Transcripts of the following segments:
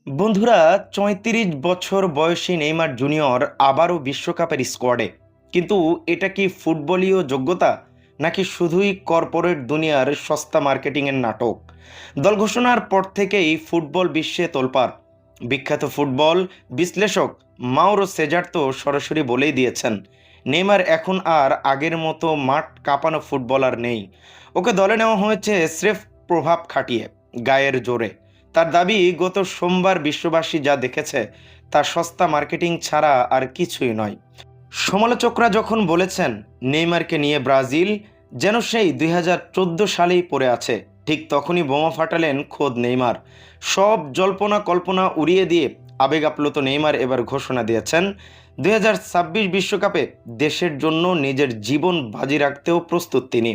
বন্ধুরা, ৩৫ বছর বয়সী নেইমার জুনিয়র আবারও বিশ্বকাপের স্কোয়াডে। কিন্তু এটা কি ফুটবলীয় যোগ্যতা, নাকি শুধুই কর্পোরেট দুনিয়ার সস্তা মার্কেটিংয়ের নাটক? দল ঘোষণার পর থেকেই ফুটবল বিশ্বে তোলপাড়। বিখ্যাত ফুটবল বিশ্লেষক মাউরো সেজার তো সরাসরি বলেই দিয়েছেন, নেইমার এখন আর আগের মতো মাঠ কাঁপানো ফুটবলার নেই। ওকে দলে নেওয়া হয়েছে স্রেফ প্রভাব খাটিয়ে, গায়ের জোরে। তার দাবি, গত সোমবার বিশ্ববাসী যা দেখেছে তা সস্তা মার্কেটিং ছাড়া আর কিছুই নয়। সমালোচকরা যখন বলেছেন নেইমারকে নিয়ে ব্রাজিল যেন সেই ২০১৪ সালেই পড়ে আছে, ঠিক তখনই বোমা ফাটালেন খোদ নেইমার। সব জল্পনা কল্পনা উড়িয়ে দিয়ে আবেগ আপ্লুত নেইমার এবার ঘোষণা দিয়েছেন ২০২৬ বিশ্বকাপে দেশের জন্য নিজের জীবন বাজি রাখতেও প্রস্তুত তিনি।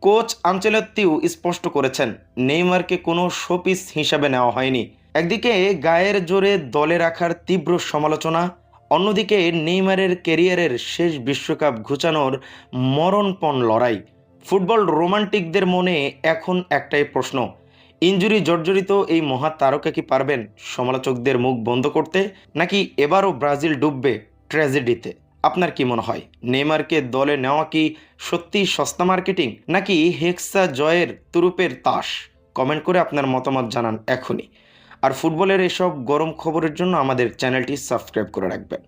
কোচ আনচেলত্তিও স্পষ্ট করেছেন, নেইমারকে কোনো শোপিস হিসাবে নেওয়া হয়নি। একদিকে গায়ের জোরে দলে রাখার তীব্র সমালোচনা, অন্যদিকে নেইমারের ক্যারিয়ারের শেষ বিশ্বকাপ ঘুচানোর মরণপণ লড়াই। ফুটবল রোমান্টিকদের মনে এখন একটাই প্রশ্ন, ইনজুরি জর্জরিত এই মহা তারকা কি পারবেন সমালোচকদের মুখ বন্ধ করতে, নাকি এবারও ব্রাজিল ডুববে ট্র্যাজেডিতে? আপনার কি মনে হয়, নেইমারকে দলে নেওয়া কি সত্যিই সস্তা মার্কেটিং, নাকি হেক্সা জয়ের তুরুপের তাস? কমেন্ট করে আপনার মতামত জানান এখনই। আর ফুটবলের এসব গরম খবরের জন্য আমাদের চ্যানেলটি সাবস্ক্রাইব করে রাখবেন।